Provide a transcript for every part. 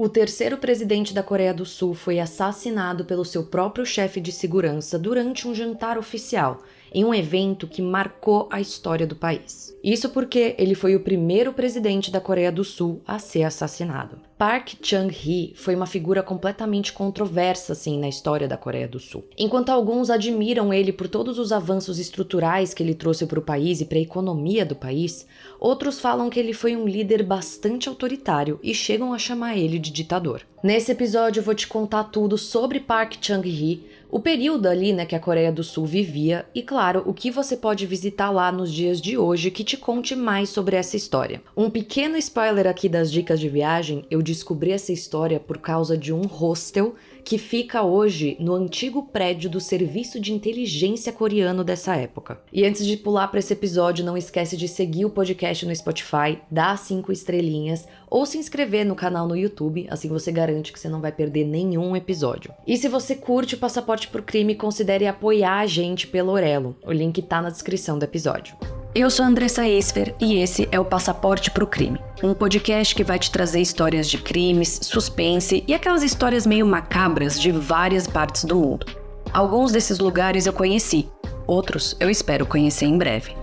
O terceiro presidente da Coreia do Sul foi assassinado pelo seu próprio chefe de segurança durante um jantar oficial, em um evento que marcou a história do país. Isso porque ele foi o primeiro presidente da Coreia do Sul a ser assassinado. Park Chung-hee foi uma figura completamente controversa, assim, na história da Coreia do Sul. Enquanto alguns admiram ele por todos os avanços estruturais que ele trouxe para o país e para a economia do país, outros falam que ele foi um líder bastante autoritário e chegam a chamar ele de ditador. Nesse episódio eu vou te contar tudo sobre Park Chung-hee, o período ali, né, que a Coreia do Sul vivia e, claro, o que você pode visitar lá nos dias de hoje que te conte mais sobre essa história. Um pequeno spoiler aqui das dicas de viagem, eu descobri essa história por causa de um hostel que fica hoje no antigo prédio do serviço de inteligência coreano dessa época. E antes de pular para esse episódio, não esquece de seguir o podcast no Spotify, dar 5 estrelinhas ou se inscrever no canal no YouTube, assim você garante que você não vai perder nenhum episódio. E se você curte o Passaporte pro Crime, considere apoiar a gente pelo Orelo. O link tá na descrição do episódio. Eu sou a Andressa Esfer e esse é o Passaporte pro Crime, um podcast que vai te trazer histórias de crimes, suspense e aquelas histórias meio macabras de várias partes do mundo. Alguns desses lugares eu conheci, outros eu espero conhecer em breve.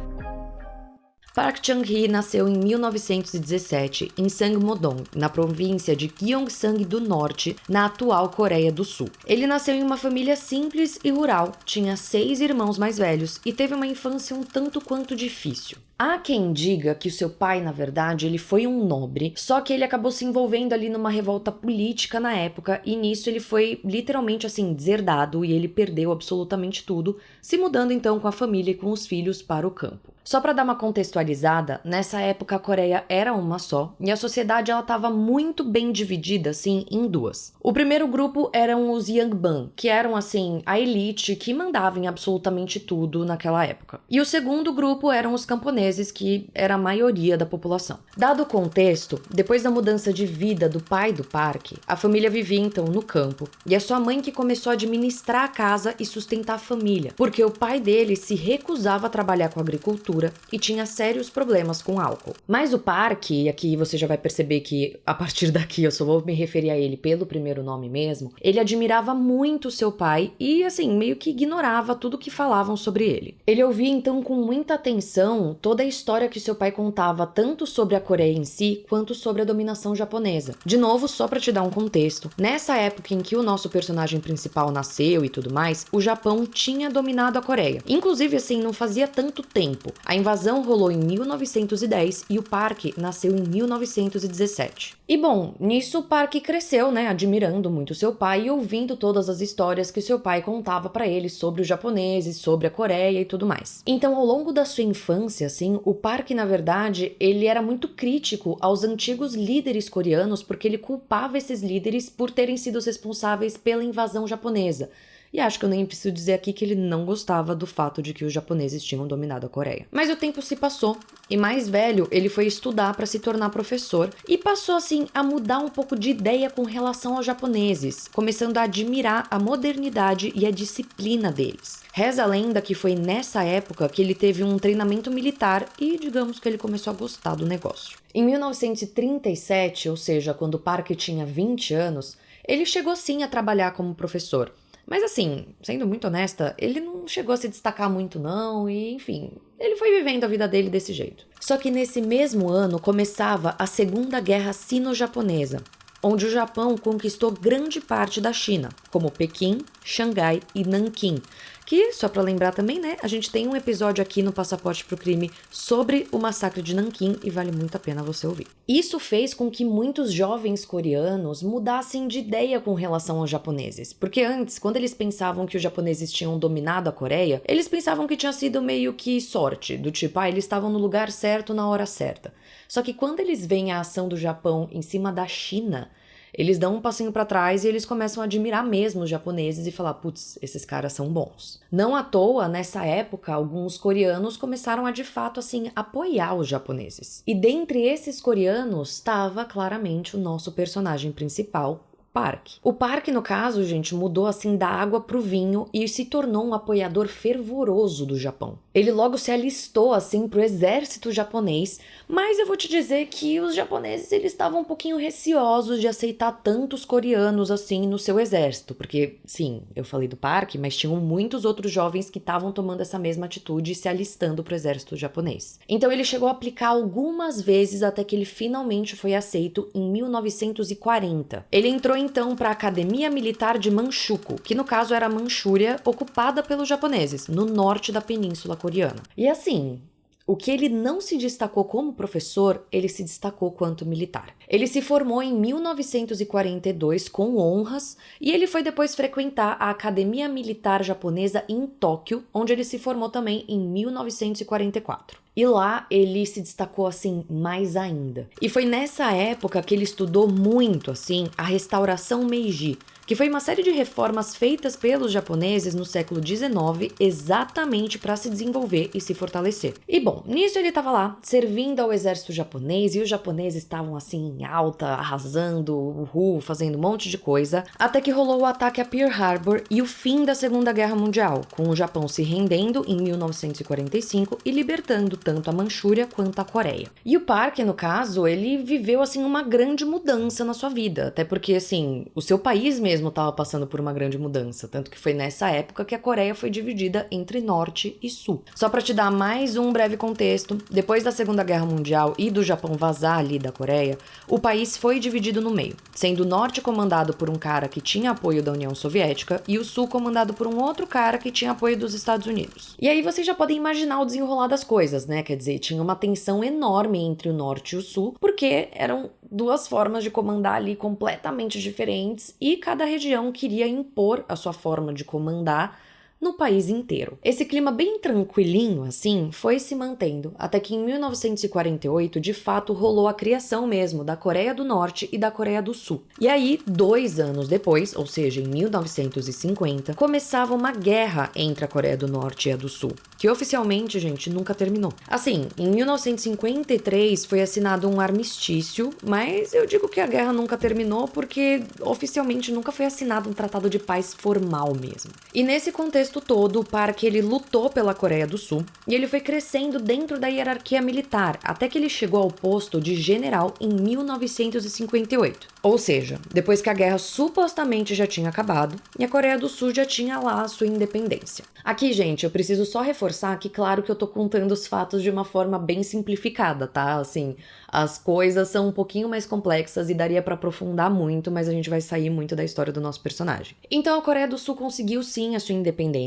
Park Chung-hee nasceu em 1917 em Sangmo-dong, na província de Gyeongsang do Norte, na atual Coreia do Sul. Ele nasceu em uma família simples e rural, tinha 6 irmãos mais velhos e teve uma infância um tanto quanto difícil. Há quem diga que o seu pai, na verdade, ele foi um nobre, só que ele acabou se envolvendo ali numa revolta política na época e nisso ele foi literalmente assim deserdado e ele perdeu absolutamente tudo, se mudando então com a família e com os filhos para o campo. Só para dar uma contextualizada, nessa época a Coreia era uma só e a sociedade ela estava muito bem dividida assim em duas. O primeiro grupo eram os Yangban, que eram assim a elite que mandava em absolutamente tudo naquela época. E o segundo grupo eram os camponeses, que era a maioria da população. Dado o contexto, depois da mudança de vida do pai do Park, a família vivia então no campo e é sua mãe que começou a administrar a casa e sustentar a família, porque o pai dele se recusava a trabalhar com agricultura e tinha sérios problemas com álcool. Mas o Park, e aqui você já vai perceber que a partir daqui eu só vou me referir a ele pelo primeiro nome mesmo, ele admirava muito seu pai e assim, meio que ignorava tudo que falavam sobre ele. Ele ouvia então com muita atenção toda a história que seu pai contava tanto sobre a Coreia em si, quanto sobre a dominação japonesa. De novo, só pra te dar um contexto, nessa época em que o nosso personagem principal nasceu e tudo mais, o Japão tinha dominado a Coreia. Inclusive, assim, não fazia tanto tempo. A invasão rolou em 1910 e o Park nasceu em 1917. E bom, nisso o Park cresceu, né, admirando muito seu pai e ouvindo todas as histórias que seu pai contava pra ele sobre os japoneses, sobre a Coreia e tudo mais. Então, ao longo da sua infância, assim, o Park, na verdade, ele era muito crítico aos antigos líderes coreanos porque ele culpava esses líderes por terem sido responsáveis pela invasão japonesa. E acho que eu nem preciso dizer aqui que ele não gostava do fato de que os japoneses tinham dominado a Coreia. Mas o tempo se passou, e mais velho, ele foi estudar para se tornar professor e passou assim a mudar um pouco de ideia com relação aos japoneses, começando a admirar a modernidade e a disciplina deles. Reza a lenda que foi nessa época que ele teve um treinamento militar e digamos que ele começou a gostar do negócio. Em 1937, ou seja, quando o Park tinha 20 anos, ele chegou sim a trabalhar como professor. Mas assim, sendo muito honesta, ele não chegou a se destacar muito não e, enfim, ele foi vivendo a vida dele desse jeito. Só que nesse mesmo ano começava a Segunda Guerra Sino-Japonesa, onde o Japão conquistou grande parte da China, como Pequim, Xangai e Nanquim, que, só pra lembrar também, né, a gente tem um episódio aqui no Passaporte pro Crime sobre o massacre de Nanquim e vale muito a pena você ouvir. Isso fez com que muitos jovens coreanos mudassem de ideia com relação aos japoneses, porque antes, quando eles pensavam que os japoneses tinham dominado a Coreia, eles pensavam que tinha sido meio que sorte, do tipo, eles estavam no lugar certo na hora certa. Só que quando eles veem a ação do Japão em cima da China, eles dão um passinho pra trás e eles começam a admirar mesmo os japoneses e falar, putz, esses caras são bons. Não à toa, nessa época, alguns coreanos começaram a, de fato, assim, apoiar os japoneses. E dentre esses coreanos estava, claramente, o nosso personagem principal, Park. O Park, no caso, gente, mudou assim da água pro vinho e se tornou um apoiador fervoroso do Japão. Ele logo se alistou assim pro exército japonês, mas eu vou te dizer que os japoneses eles estavam um pouquinho receosos de aceitar tantos coreanos assim no seu exército, porque sim, eu falei do Park, mas tinham muitos outros jovens que estavam tomando essa mesma atitude e se alistando pro exército japonês. Então ele chegou a aplicar algumas vezes até que ele finalmente foi aceito em 1940. Ele entrou então para a Academia Militar de Manchukuo, que no caso era a Manchúria, ocupada pelos japoneses, no norte da Península Coreana. E assim, o que ele não se destacou como professor, ele se destacou quanto militar. Ele se formou em 1942 com honras e ele foi depois frequentar a Academia Militar Japonesa em Tóquio, onde ele se formou também em 1944. E lá ele se destacou assim mais ainda. E foi nessa época que ele estudou muito assim a restauração Meiji, que foi uma série de reformas feitas pelos japoneses no século XIX exatamente para se desenvolver e se fortalecer. E bom, nisso ele estava lá, servindo ao exército japonês, e os japoneses estavam assim em alta, arrasando, uhul, fazendo um monte de coisa, até que rolou o ataque a Pearl Harbor e o fim da Segunda Guerra Mundial, com o Japão se rendendo em 1945 e libertando tanto a Manchúria quanto a Coreia. E o Park, no caso, ele viveu assim uma grande mudança na sua vida, até porque assim, o seu país mesmo estava passando por uma grande mudança, tanto que foi nessa época que a Coreia foi dividida entre Norte e Sul. Só para te dar mais um breve contexto, depois da Segunda Guerra Mundial e do Japão vazar ali da Coreia, o país foi dividido no meio, sendo o Norte comandado por um cara que tinha apoio da União Soviética e o Sul comandado por um outro cara que tinha apoio dos Estados Unidos. E aí vocês já podem imaginar o desenrolar das coisas, né? Quer dizer, tinha uma tensão enorme entre o Norte e o Sul, porque eram duas formas de comandar ali completamente diferentes e cada região queria impor a sua forma de comandar no país inteiro. Esse clima bem tranquilinho, assim, foi se mantendo, até que em 1948, de fato, rolou a criação mesmo da Coreia do Norte e da Coreia do Sul. E aí, 2 anos depois, ou seja, em 1950, começava uma guerra entre a Coreia do Norte e a do Sul, que oficialmente, gente, nunca terminou. Assim, em 1953 foi assinado um armistício, mas eu digo que a guerra nunca terminou porque oficialmente nunca foi assinado um tratado de paz formal mesmo. E nesse contexto todo, o Park ele lutou pela Coreia do Sul e ele foi crescendo dentro da hierarquia militar, até que ele chegou ao posto de general em 1958. Ou seja, depois que a guerra supostamente já tinha acabado e a Coreia do Sul já tinha lá a sua independência. Aqui, gente, eu preciso só reforçar que claro que eu tô contando os fatos de uma forma bem simplificada, tá? Assim, as coisas são um pouquinho mais complexas e daria pra aprofundar muito, mas a gente vai sair muito da história do nosso personagem. Então a Coreia do Sul conseguiu sim a sua independência,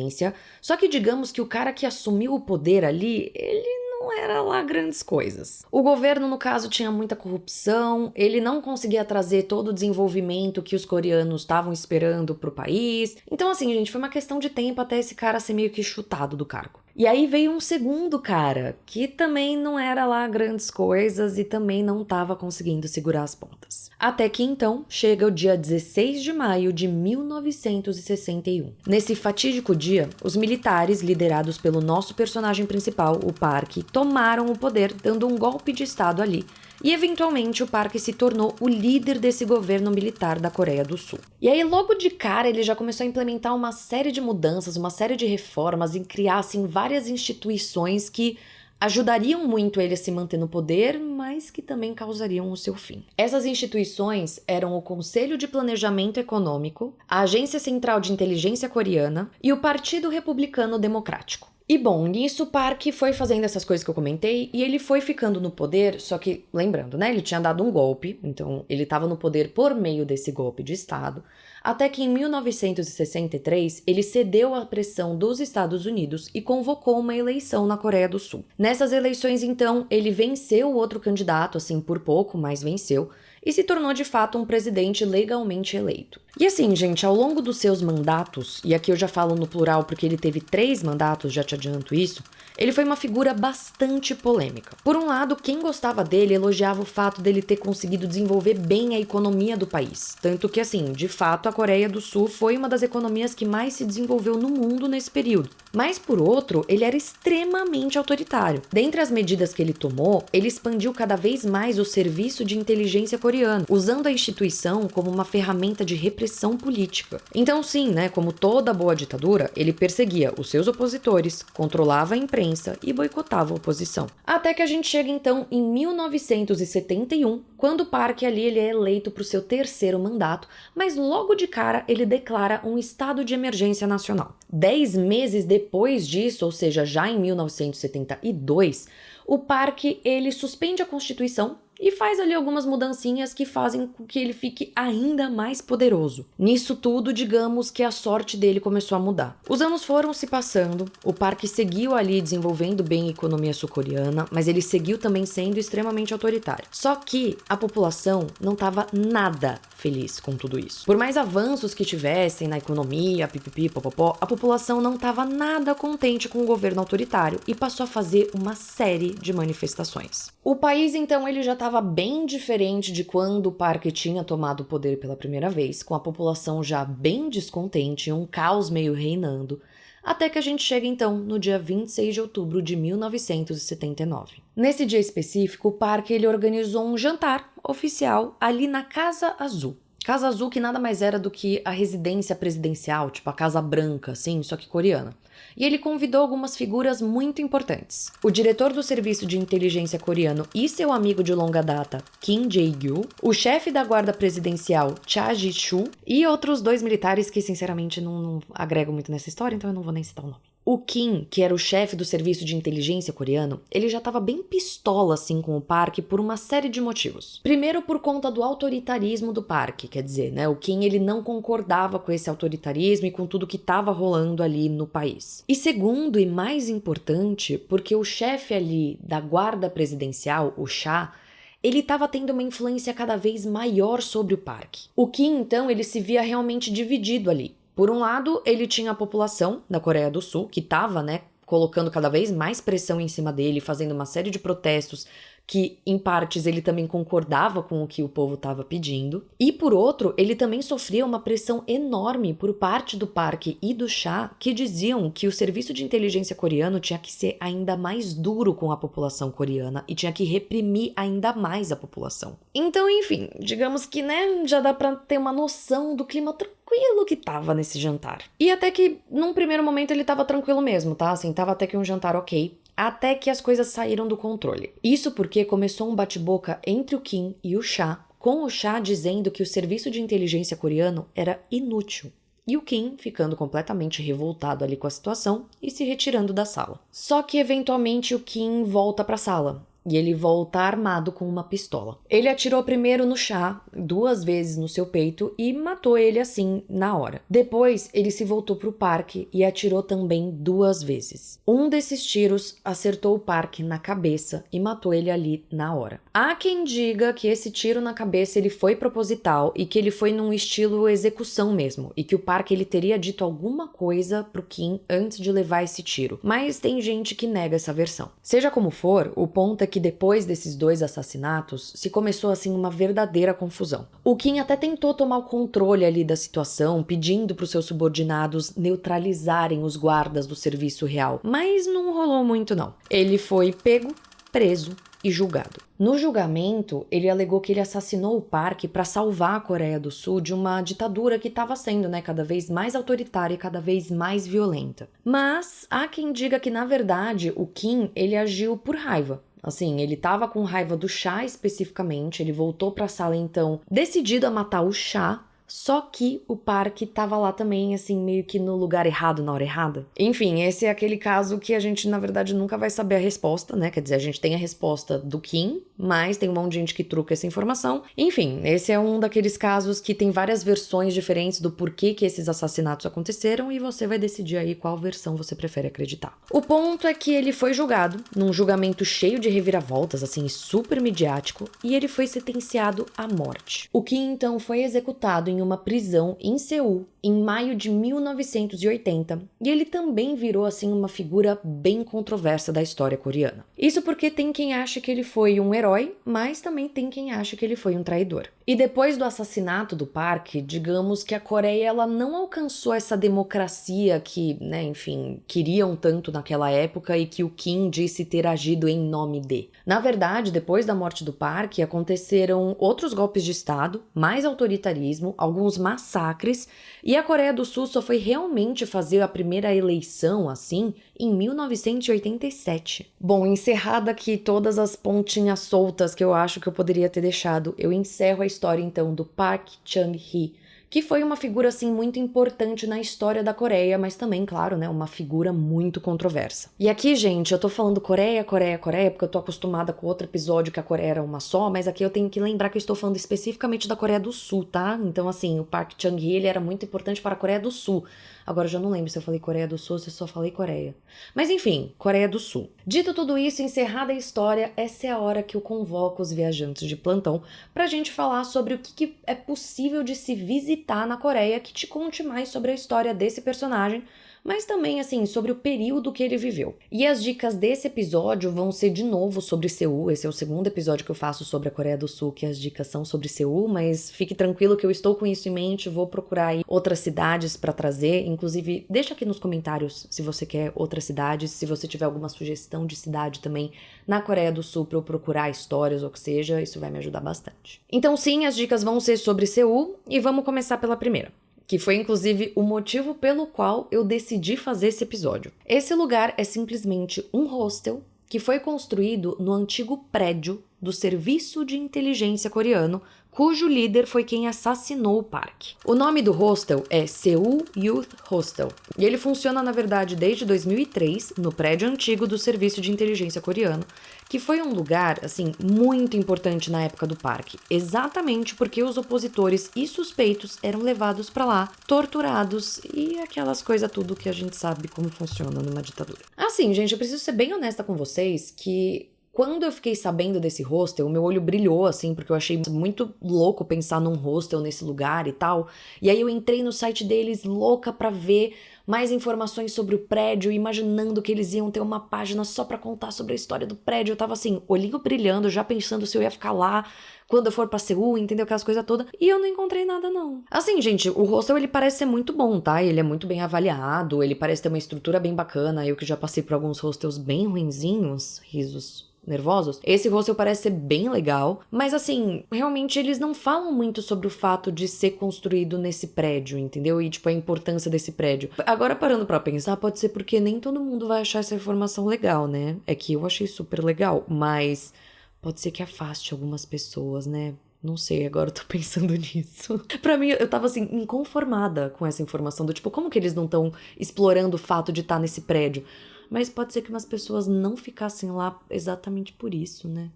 só que digamos que o cara que assumiu o poder ali, ele não era lá grandes coisas. O governo, no caso, tinha muita corrupção, ele não conseguia trazer todo o desenvolvimento que os coreanos estavam esperando pro país. Então, assim, gente, foi uma questão de tempo até esse cara ser meio que chutado do cargo. E aí veio um segundo cara, que também não era lá grandes coisas e também não estava conseguindo segurar as pontas. Até que então chega o dia 16 de maio de 1961. Nesse fatídico dia, os militares, liderados pelo nosso personagem principal, o Park, tomaram o poder, dando um golpe de estado ali. E eventualmente o Park se tornou o líder desse governo militar da Coreia do Sul. E aí logo de cara ele já começou a implementar uma série de mudanças, uma série de reformas e criar assim várias instituições que ajudariam muito ele a se manter no poder, mas que também causariam o seu fim. Essas instituições eram o Conselho de Planejamento Econômico, a Agência Central de Inteligência Coreana e o Partido Republicano Democrático. E bom, nisso o Park foi fazendo essas coisas que eu comentei e ele foi ficando no poder, só que, lembrando, né, ele tinha dado um golpe, então ele estava no poder por meio desse golpe de Estado, até que em 1963 ele cedeu à pressão dos Estados Unidos e convocou uma eleição na Coreia do Sul. Nessas eleições, então, ele venceu o outro candidato, assim, por pouco, mas venceu, e se tornou de fato um presidente legalmente eleito. E assim, gente, ao longo dos seus mandatos, e aqui eu já falo no plural porque ele teve 3 mandatos, já te adianto isso, ele foi uma figura bastante polêmica. Por um lado, quem gostava dele elogiava o fato dele ter conseguido desenvolver bem a economia do país, tanto que assim, de fato, a Coreia do Sul foi uma das economias que mais se desenvolveu no mundo nesse período. Mas por outro, ele era extremamente autoritário. Dentre as medidas que ele tomou, ele expandiu cada vez mais o serviço de inteligência coreano, usando a instituição como uma ferramenta de repressão política. Então sim, né, como toda boa ditadura, ele perseguia os seus opositores, controlava a imprensa e boicotava a oposição. Até que a gente chega então em 1971, quando Park ali ele é eleito para o seu terceiro mandato, mas logo de cara ele declara um estado de emergência nacional. 10 meses depois disso, ou seja, já em 1972, o Park ele suspende a Constituição e faz ali algumas mudancinhas que fazem com que ele fique ainda mais poderoso. Nisso tudo, digamos que a sorte dele começou a mudar. Os anos foram se passando, o Park seguiu ali desenvolvendo bem a economia sul-coreana, mas ele seguiu também sendo extremamente autoritário. Só que a população não estava nada feliz com tudo isso. Por mais avanços que tivessem na economia, pipipi, popopó, a população não estava nada contente com o governo autoritário e passou a fazer uma série de manifestações. O país, então, ele já estava bem diferente de quando o Park tinha tomado o poder pela primeira vez, com a população já bem descontente e um caos meio reinando, até que a gente chega, então, no dia 26 de outubro de 1979. Nesse dia específico, o Park ele organizou um jantar oficial ali na Casa Azul. Casa Azul que nada mais era do que a residência presidencial, tipo a Casa Branca, assim, só que coreana. E ele convidou algumas figuras muito importantes. O diretor do serviço de inteligência coreano e seu amigo de longa data, Kim Jae-gyu, o chefe da guarda presidencial, Cha Ji-chul, e outros 2 militares que, sinceramente, não agregam muito nessa história, então eu não vou nem citar o nome. O Kim, que era o chefe do serviço de inteligência coreano, ele já estava bem pistola assim com o Park por uma série de motivos. Primeiro, por conta do autoritarismo do Park, quer dizer, né, o Kim ele não concordava com esse autoritarismo e com tudo que estava rolando ali no país. E segundo e mais importante, porque o chefe ali da guarda presidencial, o Cha, ele estava tendo uma influência cada vez maior sobre o Park. O Kim, então, ele se via realmente dividido ali. Por um lado, ele tinha a população da Coreia do Sul, que estava, né, colocando cada vez mais pressão em cima dele, fazendo uma série de protestos que, em partes, ele também concordava com o que o povo estava pedindo. E, por outro, ele também sofria uma pressão enorme por parte do Park e do Cha, que diziam que o serviço de inteligência coreano tinha que ser ainda mais duro com a população coreana e tinha que reprimir ainda mais a população. Então, enfim, digamos que, né, já dá pra ter uma noção do clima tranquilo que tava nesse jantar. E até que, num primeiro momento, ele tava tranquilo mesmo, tá? Assim, tava até que um jantar ok. Até que as coisas saíram do controle. Isso porque começou um bate-boca entre o Kim e o Cha, com o Cha dizendo que o serviço de inteligência coreano era inútil. E o Kim ficando completamente revoltado ali com a situação e se retirando da sala. Só que eventualmente o Kim volta para a sala. E ele volta armado com uma pistola. Ele atirou primeiro no Cha, 2 vezes no seu peito, e matou ele assim, na hora. Depois, ele se voltou pro Park e atirou também 2 vezes. Um desses tiros acertou o Park na cabeça e matou ele ali na hora. Há quem diga que esse tiro na cabeça ele foi proposital e que ele foi num estilo execução mesmo, e que o Park ele teria dito alguma coisa pro Kim antes de levar esse tiro. Mas tem gente que nega essa versão. Seja como for, o ponto é que depois desses 2 assassinatos, se começou assim uma verdadeira confusão. O Kim até tentou tomar o controle ali da situação, pedindo para os seus subordinados neutralizarem os guardas do serviço real, mas não rolou muito não. Ele foi pego, preso e julgado. No julgamento, ele alegou que ele assassinou o Park para salvar a Coreia do Sul de uma ditadura que estava sendo, né, cada vez mais autoritária e cada vez mais violenta. Mas há quem diga que, na verdade, o Kim, ele agiu por raiva. Assim, ele tava com raiva do Cha especificamente, ele voltou pra sala então decidido a matar o Cha, só que o Park tava lá também, assim, meio que no lugar errado, na hora errada. Enfim, esse é aquele caso que a gente, na verdade, nunca vai saber a resposta, né? Quer dizer, a gente tem a resposta do Kim, mas tem um monte de gente que truca essa informação. Enfim, esse é um daqueles casos que tem várias versões diferentes do porquê que esses assassinatos aconteceram e você vai decidir aí qual versão você prefere acreditar. O ponto é que ele foi julgado, num julgamento cheio de reviravoltas, assim, super midiático, e ele foi sentenciado à morte. O Kim, então, foi executado em uma prisão em Seul em maio de 1980, e ele também virou assim uma figura bem controversa da história coreana. Isso porque tem quem acha que ele foi um herói, mas também tem quem acha que ele foi um traidor. E depois do assassinato do Park, digamos que a Coreia ela não alcançou essa democracia que, enfim, queriam tanto naquela época e que o Kim disse ter agido em nome de. Na verdade, depois da morte do Park, aconteceram outros golpes de Estado, mais autoritarismo, alguns massacres, e a Coreia do Sul só foi realmente fazer a primeira eleição, assim, em 1987. Bom, encerrada aqui todas as pontinhas soltas que eu acho que eu poderia ter deixado, eu encerro a história então do Park Chung-hee, que foi uma figura assim muito importante na história da Coreia, mas também, claro, uma figura muito controversa. E aqui, gente, eu tô falando Coreia, porque eu tô acostumada com outro episódio que a Coreia era uma só, mas aqui eu tenho que lembrar que eu estou falando especificamente da Coreia do Sul, tá? Então, assim, o Park Chung-hee, ele era muito importante para a Coreia do Sul. Agora, eu já não lembro se eu falei Coreia do Sul ou se eu só falei Coreia. Mas, enfim, Coreia do Sul. Dito tudo isso, encerrada a história, essa é a hora que eu convoco os viajantes de plantão pra gente falar sobre o que é possível de se visitar na Coreia que te conte mais sobre a história desse personagem, mas também, assim, sobre o período que ele viveu. E as dicas desse episódio vão ser de novo sobre Seul. Esse é o segundo episódio que eu faço sobre a Coreia do Sul, que as dicas são sobre Seul, mas fique tranquilo que eu estou com isso em mente, vou procurar aí outras cidades pra trazer. Inclusive, deixa aqui nos comentários se você quer outras cidades, se você tiver alguma sugestão de cidade também na Coreia do Sul pra eu procurar histórias ou o que seja, isso vai me ajudar bastante. Então sim, as dicas vão ser sobre Seul e vamos começar pela primeira, que foi inclusive o motivo pelo qual eu decidi fazer esse episódio. Esse lugar é simplesmente um hostel que foi construído no antigo prédio do Serviço de Inteligência coreano, cujo líder foi quem assassinou o Park. O nome do hostel é Seul Youth Hostel, e ele funciona, na verdade, desde 2003, no prédio antigo do Serviço de Inteligência coreano, que foi um lugar, assim, muito importante na época do Park, exatamente porque os opositores e suspeitos eram levados pra lá, torturados e aquelas coisas tudo que a gente sabe como funciona numa ditadura. Assim, gente, eu preciso ser bem honesta com vocês que quando eu fiquei sabendo desse hostel, meu olho brilhou, assim, porque eu achei muito louco pensar num hostel nesse lugar e tal. E aí eu entrei no site deles louca pra ver mais informações sobre o prédio, imaginando que eles iam ter uma página só pra contar sobre a história do prédio. Eu tava assim, olhinho brilhando, já pensando se eu ia ficar lá quando eu for pra Seul, entendeu? Aquelas coisas todas. E eu não encontrei nada, não. Assim, gente, o hostel, ele parece ser muito bom, tá? Ele é muito bem avaliado, ele parece ter uma estrutura bem bacana. Eu que já passei por alguns hostels bem ruinzinhos, risos nervosos. Esse hostel parece ser bem legal, mas assim, realmente eles não falam muito sobre o fato de ser construído nesse prédio, entendeu? E tipo, a importância desse prédio. Agora, parando pra pensar, pode ser porque nem todo mundo vai achar essa informação legal, né? É que eu achei super legal, mas pode ser que afaste algumas pessoas, né? Não sei, agora eu tô pensando nisso. Pra mim, eu tava assim, inconformada com essa informação do tipo, como que eles não estão explorando o fato de estar nesse prédio? Mas pode ser que umas pessoas não ficassem lá exatamente por isso, né?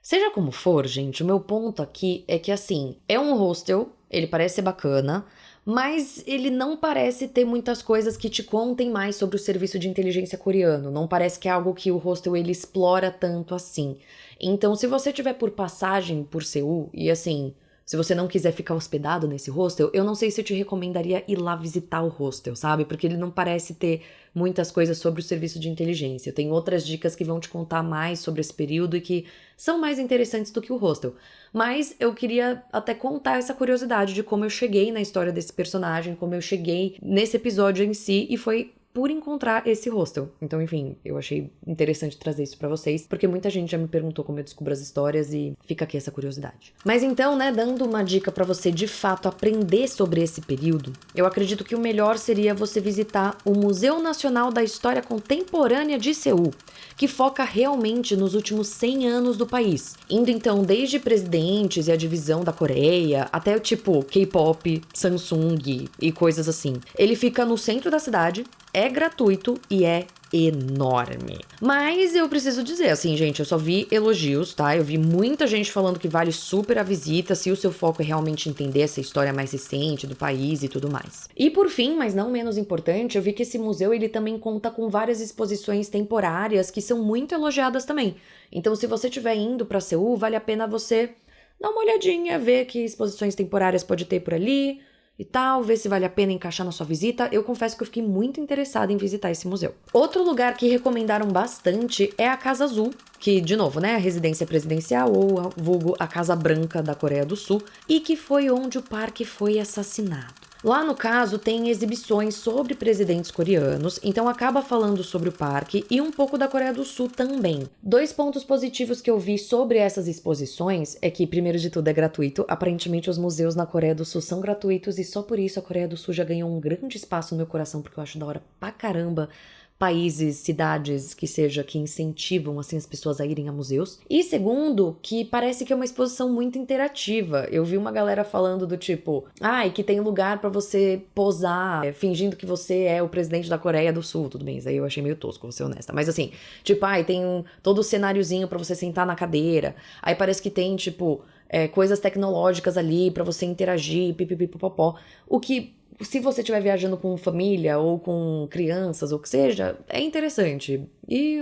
Seja como for, gente, o meu ponto aqui é que, assim, é um hostel, ele parece ser bacana, mas ele não parece ter muitas coisas que te contem mais sobre o serviço de inteligência coreano. Não parece que é algo que o hostel ele explora tanto assim. Então, se você tiver por passagem por Seul, e assim, se você não quiser ficar hospedado nesse hostel, eu não sei se eu te recomendaria ir lá visitar o hostel, sabe? Porque ele não parece ter muitas coisas sobre o serviço de inteligência. Tem outras dicas que vão te contar mais sobre esse período e que são mais interessantes do que o hostel. Mas eu queria até contar essa curiosidade de como eu cheguei na história desse personagem, como eu cheguei nesse episódio em si, e foi por encontrar esse hostel. Então, enfim, eu achei interessante trazer isso pra vocês, porque muita gente já me perguntou como eu descubro as histórias e fica aqui essa curiosidade. Mas então, né, dando uma dica pra você de fato aprender sobre esse período, eu acredito que o melhor seria você visitar o Museu Nacional da História Contemporânea de Seul, que foca realmente nos últimos 100 anos do país, indo então desde presidentes e a divisão da Coreia, até o tipo K-pop, Samsung e coisas assim. Ele fica no centro da cidade, é gratuito e é enorme. Mas eu preciso dizer, assim, gente, eu só vi elogios, tá? Eu vi muita gente falando que vale super a visita se o seu foco é realmente entender essa história mais recente do país e tudo mais. E por fim, mas não menos importante, eu vi que esse museu, ele também conta com várias exposições temporárias que são muito elogiadas também. Então, se você estiver indo pra Seul, vale a pena você dar uma olhadinha, ver que exposições temporárias pode ter por ali. e tal, ver se vale a pena encaixar na sua visita. Eu confesso que eu fiquei muito interessada em visitar esse museu. Outro lugar que recomendaram bastante é a Casa Azul, que, de novo, né, a residência presidencial ou vulgo a Casa Branca da Coreia do Sul, e que foi onde o parque foi assassinado. Lá no caso tem exibições sobre presidentes coreanos, então acaba falando sobre o parque e um pouco da Coreia do Sul também. 2 pontos positivos que eu vi sobre essas exposições é que, primeiro de tudo, é gratuito. Aparentemente os museus na Coreia do Sul são gratuitos e só por isso a Coreia do Sul já ganhou um grande espaço no meu coração, porque eu acho da hora pra caramba países, cidades que incentivam assim as pessoas a irem a museus. E segundo, que parece que é uma exposição muito interativa. Eu vi uma galera falando do tipo, e que tem lugar pra você posar, fingindo que você é o presidente da Coreia do Sul. Tudo bem, isso aí eu achei meio tosco, vou ser honesta. Mas assim, tipo, tem todo o cenáriozinho pra você sentar na cadeira. Aí parece que tem, tipo, coisas tecnológicas ali pra você interagir, pipipipopopó. O que, se você estiver viajando com família ou com crianças ou o que seja, é interessante.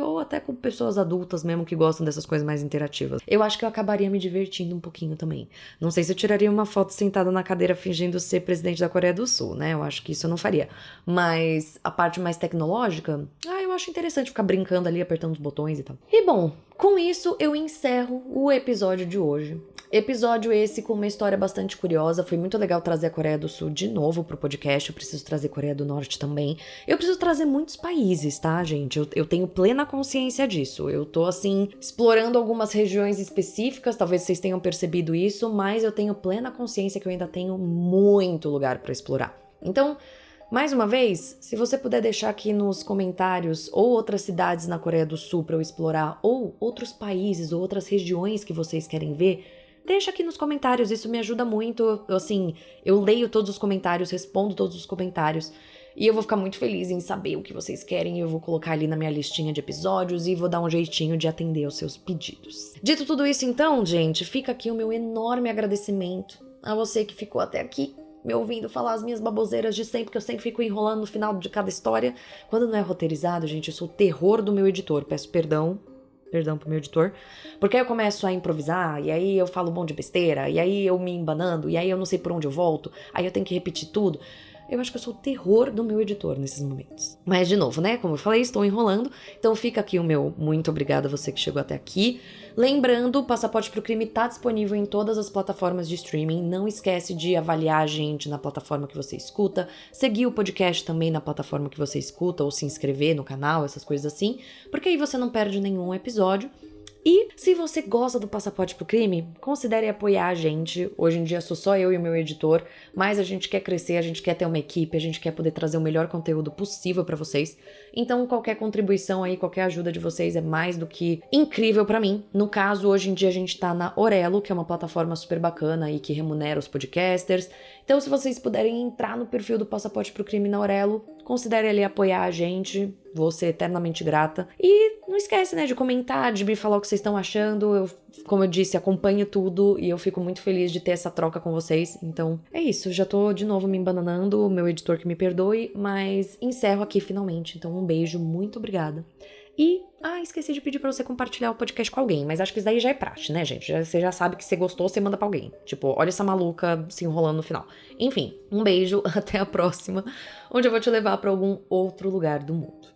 Ou até com pessoas adultas mesmo que gostam dessas coisas mais interativas. Eu acho que eu acabaria me divertindo um pouquinho também. Não sei se eu tiraria uma foto sentada na cadeira fingindo ser presidente da Coreia do Sul, né? Eu acho que isso eu não faria. Mas a parte mais tecnológica, eu acho interessante ficar brincando ali, apertando os botões e tal. E bom, com isso eu encerro o episódio de hoje. Episódio esse com uma história bastante curiosa. Foi muito legal trazer a Coreia do Sul de novo pro podcast. Eu preciso trazer Coreia do Norte também. Eu preciso trazer muitos países, tá, gente? Eu tenho plena consciência disso. Eu tô, assim, explorando algumas regiões específicas. Talvez vocês tenham percebido isso. Mas eu tenho plena consciência que eu ainda tenho muito lugar pra explorar. Então, mais uma vez, se você puder deixar aqui nos comentários ou outras cidades na Coreia do Sul pra eu explorar, ou outros países ou outras regiões que vocês querem ver, deixa aqui nos comentários, isso me ajuda muito. Eu leio todos os comentários, respondo todos os comentários. E eu vou ficar muito feliz em saber o que vocês querem. Eu vou colocar ali na minha listinha de episódios e vou dar um jeitinho de atender aos seus pedidos. Dito tudo isso então, gente, fica aqui o meu enorme agradecimento a você que ficou até aqui, me ouvindo falar as minhas baboseiras de sempre, que eu sempre fico enrolando no final de cada história. Quando não é roteirizado, gente, eu sou o terror do meu editor. Peço perdão pro meu editor, porque aí eu começo a improvisar, e aí eu falo um monte de besteira, e aí eu me embanando, e aí eu não sei por onde eu volto, aí eu tenho que repetir tudo. Eu acho que eu sou o terror do meu editor nesses momentos. Mas, de novo, né? Como eu falei, estou enrolando. Então fica aqui o meu muito obrigada a você que chegou até aqui. Lembrando, o Passaporte pro Crime tá disponível em todas as plataformas de streaming. Não esquece de avaliar a gente na plataforma que você escuta. Seguir o podcast também na plataforma que você escuta. Ou se inscrever no canal, essas coisas assim. Porque aí você não perde nenhum episódio. E se você gosta do Passaporte pro Crime, considere apoiar a gente. Hoje em dia sou só eu e o meu editor, mas a gente quer crescer, a gente quer ter uma equipe, a gente quer poder trazer o melhor conteúdo possível pra vocês. Então qualquer contribuição aí, qualquer ajuda de vocês é mais do que incrível pra mim. No caso, hoje em dia a gente tá na Orelo, que é uma plataforma super bacana e que remunera os podcasters. Então se vocês puderem entrar no perfil do Passaporte pro Crime na Orelo, considere ali apoiar a gente. Vou ser eternamente grata. E não esquece, né, de comentar, de me falar o que vocês estão achando. Eu, como eu disse, acompanho tudo e eu fico muito feliz de ter essa troca com vocês. Então, é isso. Já tô de novo me embananando, o meu editor que me perdoe, mas encerro aqui finalmente. Então, um beijo, muito obrigada. E, esqueci de pedir pra você compartilhar o podcast com alguém, mas acho que isso daí já é praxe, né, gente? Você já sabe que você gostou, você manda pra alguém. Tipo, olha essa maluca se enrolando no final. Enfim, um beijo, até a próxima, onde eu vou te levar pra algum outro lugar do mundo.